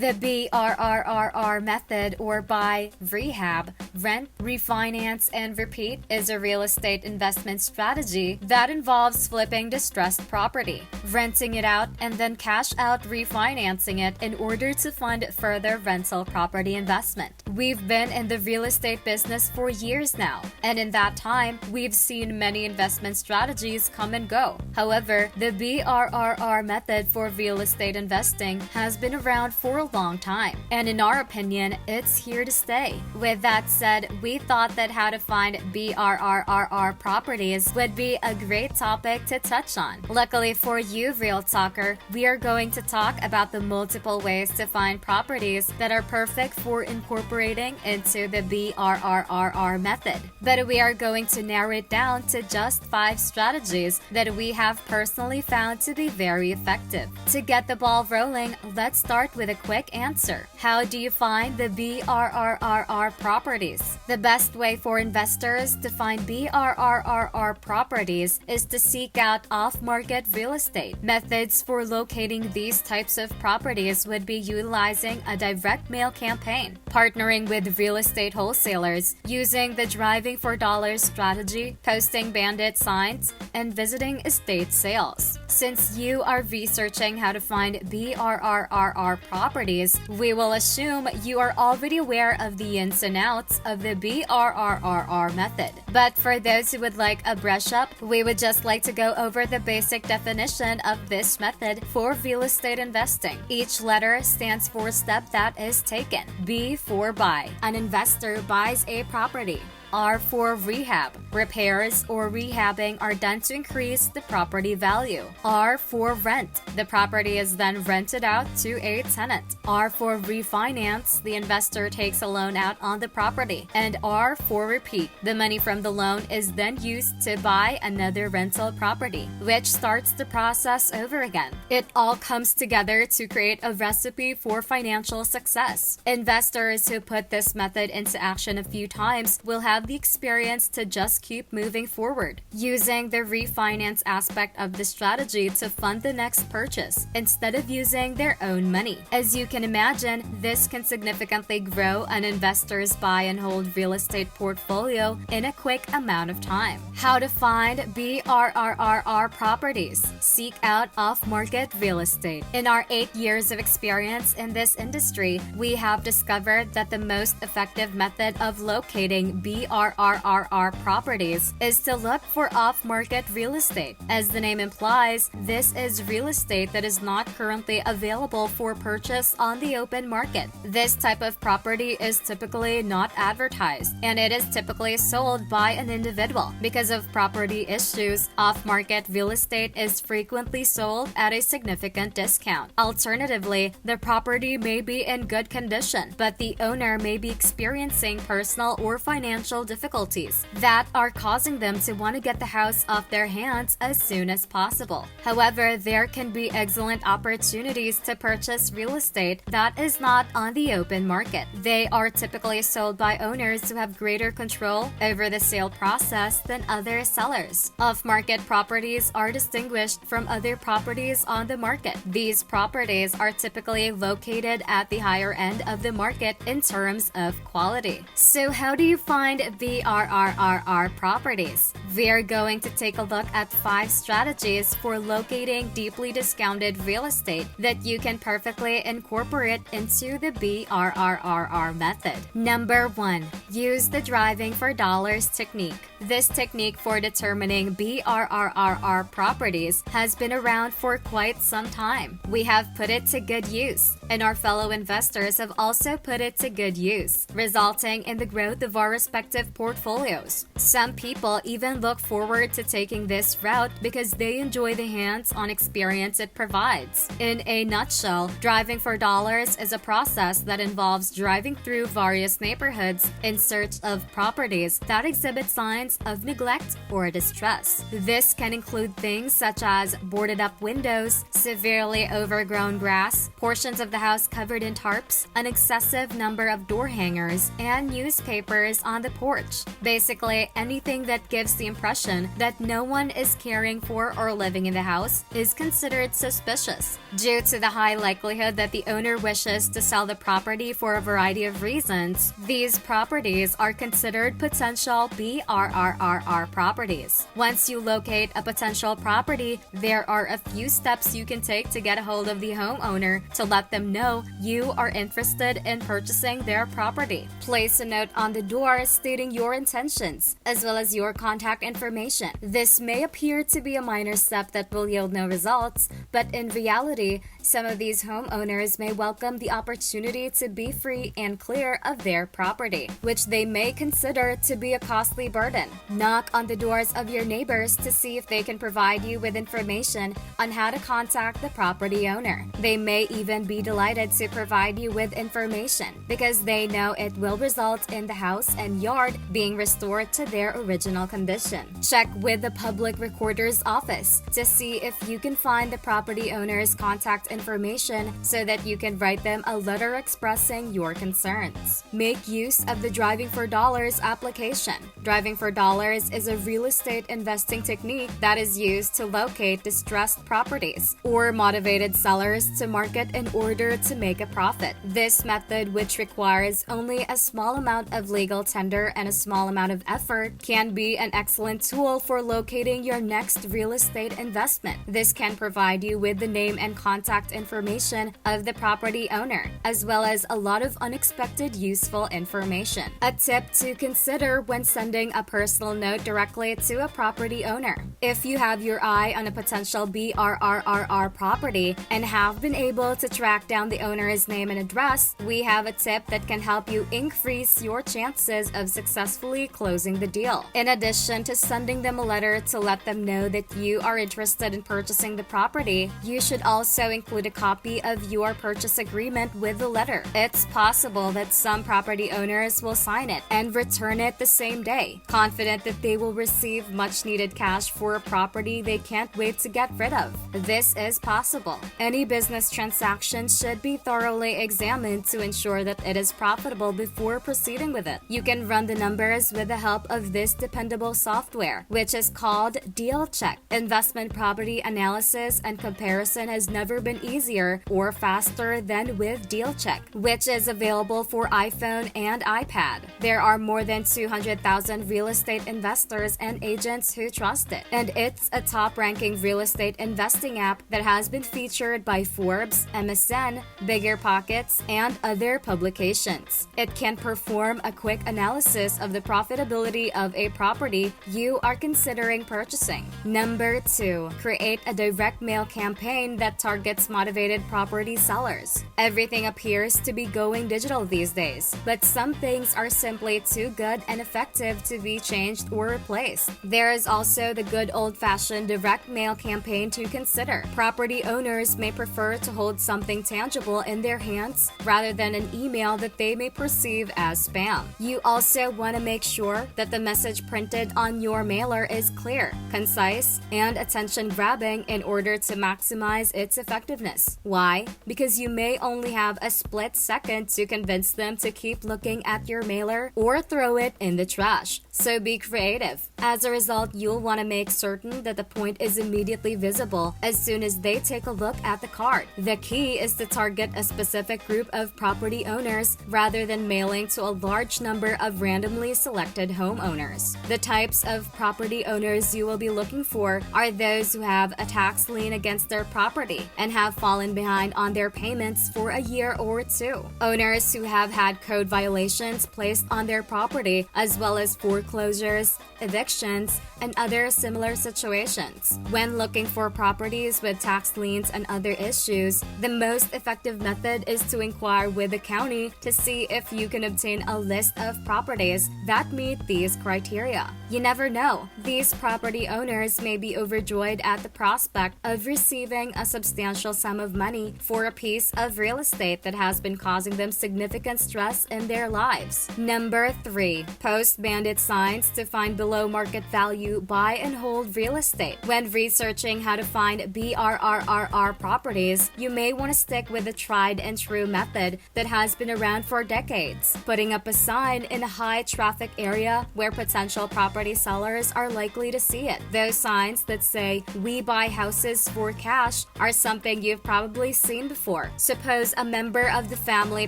The BRRRR method, or by Rehab, rent, refinance, and repeat, is a real estate investment strategy that involves flipping distressed property, renting it out, and then cash out refinancing it in order to fund further rental property investment. We've been in the real estate business for years now, and in that time, we've seen many investment strategies come and go. However, the BRRR method for real estate investing has been around for a long time, and in our opinion, it's here to stay. With that said, we thought that how to find BRRRR properties would be a great topic to touch on. Luckily for you, Real Talker, we are going to talk about the multiple ways to find properties that are perfect for incorporating into the BRRRR method. But we are going to narrow it down to just 5 strategies that we have personally found to be very effective. To get the ball rolling, let's start with a quick answer. How do you find the BRRRR properties? The best way for investors to find BRRRR properties is to seek out off-market real estate. Methods for locating these types of properties would be utilizing a direct mail campaign, partnering with real estate wholesalers, using the driving for dollars strategy, posting Bandit signs, and visiting estate sales. Since you are researching how to find BRRRR properties, we will assume you are already aware of the ins and outs of the BRRRR method. But for those who would like a brush up, we would just like to go over the basic definition of this method for real estate investing. Each letter stands for step that is taken. B for buy. An investor buys a property. R for rehab. Repairs or rehabbing are done to increase the property value. R for rent. The property is then rented out to a tenant. R for refinance. The investor takes a loan out on the property. And R for repeat. The money from the loan is then used to buy another rental property, which starts the process over again. It all comes together to create a recipe for financial success. Investors who put this method into action a few times will have the experience to just keep moving forward, using the refinance aspect of the strategy to fund the next purchase instead of using their own money. As you can imagine, this can significantly grow an investor's buy and hold real estate portfolio in a quick amount of time. How to find BRRRR properties. Seek out off-market real estate. In our 8 years of experience in this industry, we have discovered that the most effective method of locating BRRRR properties is to look for off-market real estate. As the name implies, this is real estate that is not currently available for purchase on the open market. This type of property is typically not advertised, and it is typically sold by an individual. Because of property issues, off-market real estate is frequently sold at a significant discount. Alternatively, the property may be in good condition, but the owner may be experiencing personal or financial difficulties that are causing them to want to get the house off their hands as soon as possible. However, there can be excellent opportunities to purchase real estate that is not on the open market. They are typically sold by owners who have greater control over the sale process than other sellers. Off-market properties are distinguished from other properties on the market. These properties are typically located at the higher end of the market in terms of quality. So how do you find BRRRR properties? We're going to take a look at 5 strategies for locating deeply discounted real estate that you can perfectly incorporate into the BRRRR method. Number 1. Use the driving for dollars technique. This technique for determining BRRRR properties has been around for quite some time. We have put it to good use, and our fellow investors have also put it to good use, resulting in the growth of our respective portfolios. Some people even look forward to taking this route because they enjoy the hands-on experience it provides. In a nutshell, driving for dollars is a process that involves driving through various neighborhoods in search of properties that exhibit signs of neglect or distress. This can include things such as boarded-up windows, severely overgrown grass, portions of the house covered in tarps, an excessive number of door hangers, and newspapers on the porch. Basically, anything that gives the impression that no one is caring for or living in the house is considered suspicious. Due to the high likelihood that the owner wishes to sell the property for a variety of reasons, these properties are considered potential BRRRR properties. Once you locate a potential property, there are a few steps you can take to get a hold of the homeowner to let them know you are interested in purchasing their property. Place a note on the door stating your intentions, as well as your contact information. This may appear to be a minor step that will yield no results, but in reality, some of these homeowners may welcome the opportunity to be free and clear of their property, which they may consider to be a costly burden. Knock on the doors of your neighbors to see if they can provide you with information on how to contact the property owner. They may even be delighted to provide you with information because they know it will result in the house and yard being restored to their original condition. Check with the public recorder's office to see if you can find the property owner's contact information so that you can write them a letter expressing your concerns. Make use of the Driving for Dollars application. Driving for Dollars is a real estate investing technique that is used to locate distressed properties or motivated sellers to market in order to make a profit. This method, which requires only a small amount of legal tender and a small amount of effort, can be an excellent tool for locating your next real estate investment. This can provide you with the name and contact information of the property owner, as well as a lot of unexpected useful information. A tip to consider when sending a personal note directly to a property owner. If you have your eye on a potential BRRRR property and have been able to track down the owner's name and address, we have a tip that can help you increase your chances of successfully closing the deal. In addition to sending them a letter to let them know that you are interested in purchasing the property, you should also include a copy of your purchase agreement with the letter. It's possible that some property owners will sign it and return it the same day, confident that they will receive much needed cash for a property they can't wait to get rid of. This is possible. Any business transaction should be thoroughly examined to ensure that it is profitable before proceeding with it. You can run the numbers with the help of this dependable software, which is called Deal Check. Investment property analysis and comparison has never been easier or faster than with Deal Check, which is available for iPhone and iPad. There are more than 200,000 real estate investors and agents who trust it, and it's a top-ranking real estate investing app that has been featured by Forbes, MSN, Bigger Pockets, and other publications. It can perform a quick analysis of the profitability of a property you are considering purchasing. Number 2, create a direct mail campaign that targets motivated property sellers. Everything appears to be going digital these days, but some things are simply too good and effective to be changed or replaced. There is also the good old-fashioned direct mail campaign to consider. Property owners may prefer to hold something tangible in their hands rather than an email that they may perceive as spam. You also want to make sure that the message printed on your mailer is clear, concise, and attention-grabbing in order to maximize its effectiveness. Why? Because you may only have a split second to convince them to keep looking at your mailer or throw it in the trash. So be creative. As a result, you'll want to make certain that the point is immediately visible as soon as they take a look at the card. The key is to target a specific group of property owners rather than mailing to a large number of randomly selected homeowners. The types of property owners you will be looking for are those who have a tax lien against their property and have fallen behind on their payments for a year or two. Owners who have had code violations placed on their property, as well as foreclosures, evictions, and other similar situations. When looking for properties with tax liens and other issues, the most effective method is to inquire with the county to see if you can obtain a list of properties that meet these criteria. You never know. These property owners may be overjoyed at the prospect of receiving a substantial sum of money for a piece of real estate that has been causing them significant stress in their lives. Number 3, post Bandit signs to find below market value buy and hold real estate. When researching how to find BRRRR properties, you may want to stick with the tried and true method that has been around for decades. Putting up a sign in a high high-traffic area where potential property sellers are likely to see it. Those signs that say, "We buy houses for cash," are something you've probably seen before. Suppose a member of the family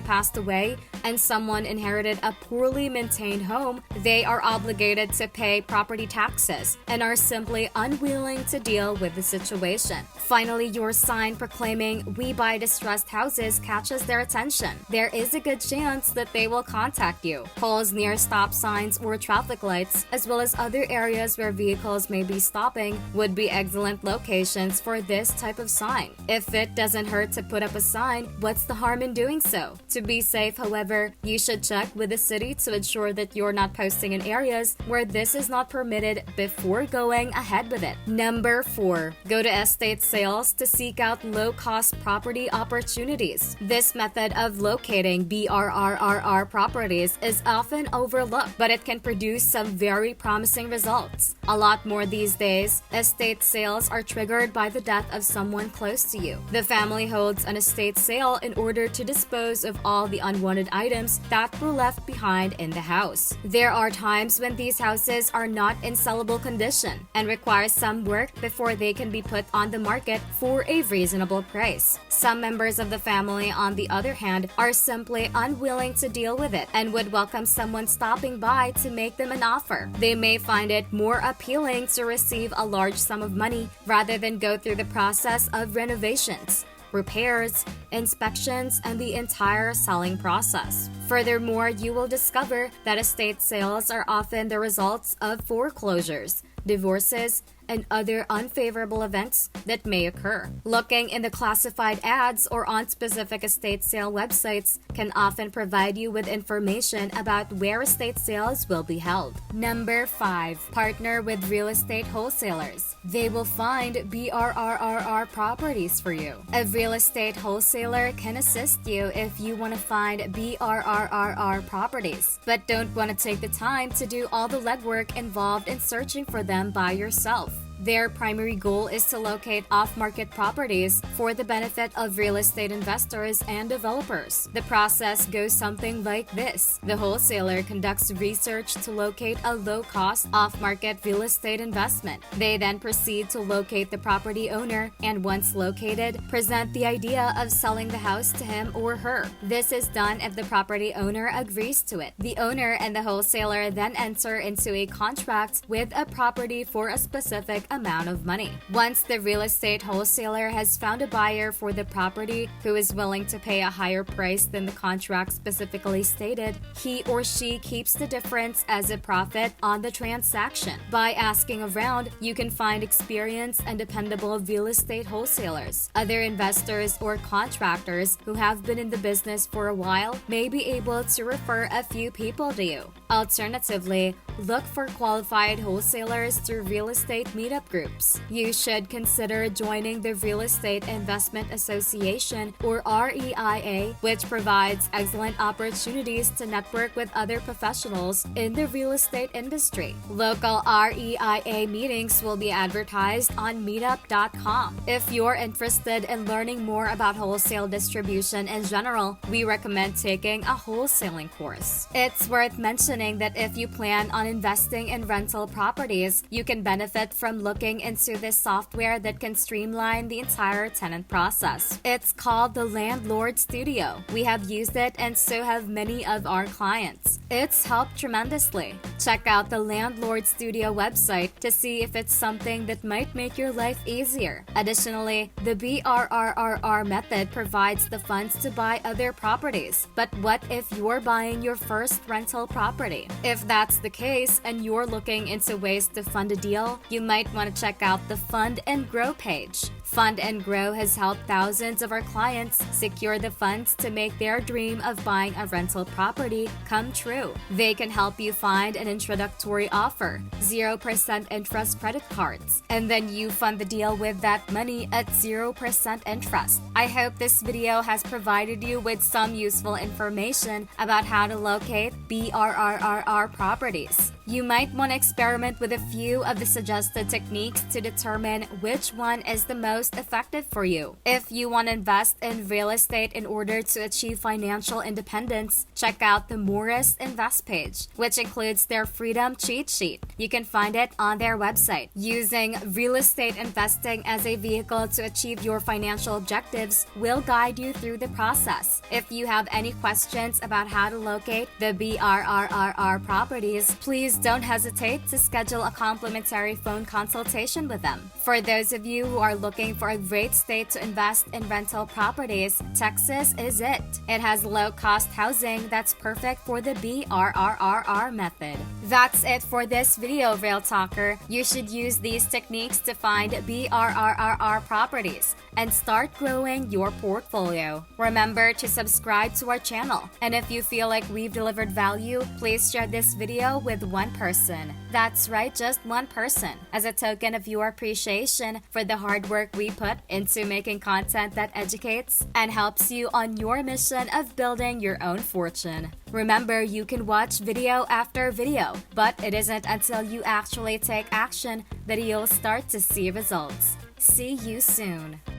passed away and someone inherited a poorly maintained home. They are obligated to pay property taxes and are simply unwilling to deal with the situation. Finally, your sign proclaiming "We buy distressed houses" catches their attention. There is a good chance that they will contact you. Poles near stop signs or traffic lights, as well as other areas where vehicles may be stopping, would be excellent locations for this type of sign. If it doesn't hurt to put up a sign, what's the harm in doing so? To be safe, however, you should check with the city to ensure that you're not posting in areas where this is not permitted before going ahead with it. Number 4. Go to estate sales to seek out low-cost property opportunities. This method of locating BRRRR properties is often overlooked, but it can produce some very promising results. A lot more these days, estate sales are triggered by the death of someone close to you. The family holds an estate sale in order to dispose of all the unwanted items that were left behind in the house. There are times when these houses are not in sellable condition and require some work before they can be put on the market for a reasonable price. Some members of the family, on the other hand, are simply unwilling to deal with it and would welcome someone stopping by to make them an offer. They may find it more appealing to receive a large sum of money rather than go through the process of renovations, repairs, inspections, and the entire selling process. Furthermore, you will discover that estate sales are often the results of foreclosures, divorces, and other unfavorable events that may occur. Looking in the classified ads or on specific estate sale websites can often provide you with information about where estate sales will be held. Number 5. Partner with real estate wholesalers. They will find BRRRR properties for you. A real estate wholesaler can assist you if you want to find BRRRR properties, but don't want to take the time to do all the legwork involved in searching for them by yourself. Their primary goal is to locate off-market properties for the benefit of real estate investors and developers. The process goes something like this. The wholesaler conducts research to locate a low-cost, off-market real estate investment. They then proceed to locate the property owner and, once located, present the idea of selling the house to him or her. This is done if the property owner agrees to it. The owner and the wholesaler then enter into a contract with a property for a specific amount of money. Once the real estate wholesaler has found a buyer for the property who is willing to pay a higher price than the contract specifically stated, he or she keeps the difference as a profit on the transaction. By asking around, you can find experienced and dependable real estate wholesalers. Other investors or contractors who have been in the business for a while may be able to refer a few people to you. Alternatively, look for qualified wholesalers through real estate meetup groups. You should consider joining the Real Estate Investment Association, or REIA, which provides excellent opportunities to network with other professionals in the real estate industry. Local REIA meetings will be advertised on meetup.com. If you're interested in learning more about wholesale distribution in general, we recommend taking a wholesaling course. It's worth mentioning that if you plan on investing in rental properties, you can benefit from looking into this software that can streamline the entire tenant process. It's called the Landlord Studio. We have used it, and so have many of our clients. It's helped tremendously. Check out the Landlord Studio website to see if it's something that might make your life easier. Additionally, the BRRRR method provides the funds to buy other properties. But what if you're buying your first rental property? If that's the case and you're looking into ways to fund a deal, you might want to check out the Fund and Grow page. Fund and Grow has helped thousands of our clients secure the funds to make their dream of buying a rental property come true. They can help you find an introductory offer, 0% interest credit cards, and then you fund the deal with that money at 0% interest. I hope this video has provided you with some useful information about how to locate BRRRR properties. You might want to experiment with a few of the suggested techniques to determine which one is the most effective for you. If you want to invest in real estate in order to achieve financial independence, check out the Morris Invest page, which includes their Freedom Cheat Sheet. You can find it on their website. Using real estate investing as a vehicle to achieve your financial objectives will guide you through the process. If you have any questions about how to locate the BRRRR properties, please don't hesitate to schedule a complimentary phone consultation with them. For those of you who are looking for a great state to invest in rental properties, Texas is it. It has low-cost housing that's perfect for the BRRRR method. That's it for this video, Real Talker. You should use these techniques to find BRRRR properties and start growing your portfolio. Remember to subscribe to our channel. And if you feel like we've delivered value, please share this video with one person. That's right, just one person, as a token of your appreciation for the hard work we put into making content that educates and helps you on your mission of building your own fortune. Remember, you can watch video after video, but it isn't until you actually take action that you'll start to see results. See you soon.